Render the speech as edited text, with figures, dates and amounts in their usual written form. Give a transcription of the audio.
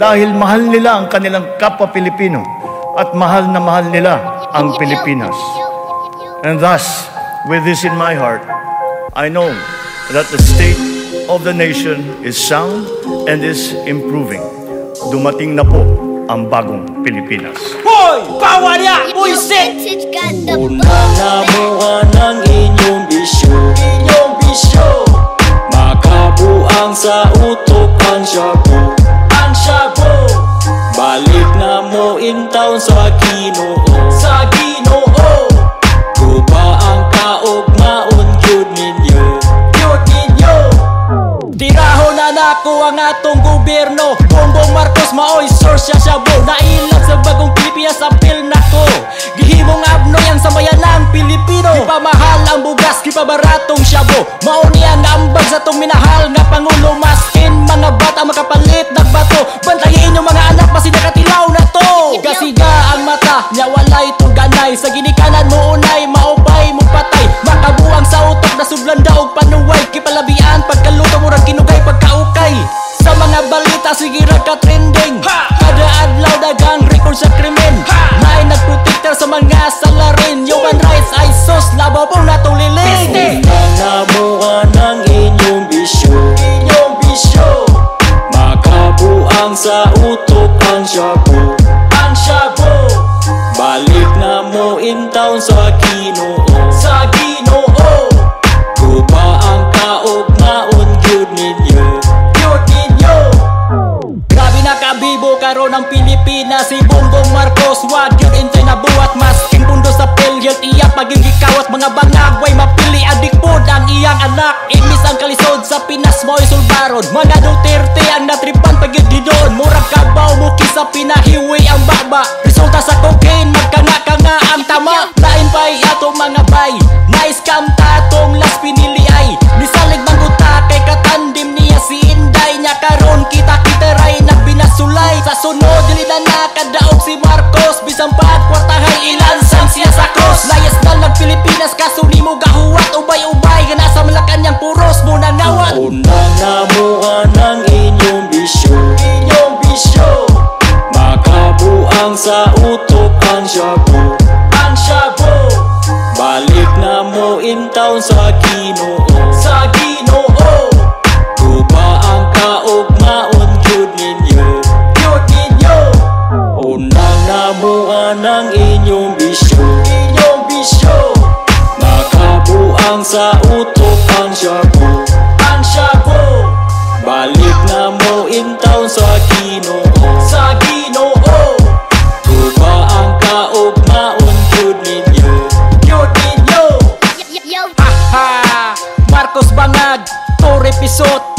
dahil mahal nila ang kanilang kapwa Pilipino at mahal na mahal nila ang Pilipinas. And thus, with this in my heart, I know that the state of the nation is sound and is improving. Dumating na po ang bagong Pilipinas. Hoy! Bawa niya! Buisit! Una na mo ang inyong bisyo, makabuang sa utok ang shabu, balik na mo in town sa Ginoo, guba ang kaugmaon gyud ninyo. Tirahon na nako ang atong gobyerno. Bongbong Marcos maoy source siya shabu. Nailag sa bagong Pilipinas ang pil nako. Gihimong abnoy ang sambayan ng Pilipino. Di pa mahal ang bugas, di pa baratong shabu. Mauni ang ambag sa tong minahal nga Pangulo. Maskin mga bata makapalit nagbato. Bantayin yung mga anak basi nakatilaw na to. Gasiga ang mata, nya walay tuganay. Sa ginikanan mo unay, maupay mo patay. Makabuang sa utok na sublan daog panuway. Kipalabian pagkaluto mo rang kinugay pagkaukay. Sa mga balita sige ra ka trending. Kada adlaw dagang record sa krimen. Naay nagprotektar sa mga salarin. Human rights ay sos, labaw po natong liling. Una na mo ang inyong bisyo, makabuang sa utok ang shabu, balik na mo in town sa Ginoo, guba ang kaugmaon gyud ninyo. Grabe na kabibo karon ang Pilipinas. Si Bongbong Marcos wag yun intay na buhat. Masking pundo sa pilyel iyak maging gikawat. Mga bangagway mapili adikpod ang iyang anak. Imis ang kalisod sa Pinas mo'y sulbaron. Mga Duterte ang natripan pagid doon. Murag kabaw muki sa pinahiwi ang baba. Resulta sa cocaine magkanga-kanga ang tama. Lain pa'y atong mga bay. Na-scam tatong las pinili ay nisalig mangguta kay katandim niya si Inday. Nya karon kita-kita ray nagbinasulay. Sa sunod dili na nakadaog si Marcos. Bisang pagkwartahay ilansang siya sa cross. Layas na lang Pilipinas kaso ni mo gahuwat. Ubay-ubay gana sa Malacanang puros mo nangawat. Una na mo ang inyong bisyo, makabuang sa utok ang shabu, balik na mo in town sa Ginoo, guba ang kaugmaon gyud ninyo. Una na mo ang inyong bisyo, makabuang sa utok ang shabu, balik na mo in town sa Ginoo, guba ang kaugmaon gyud ninyo. Marcos bangag, Torre Pisot.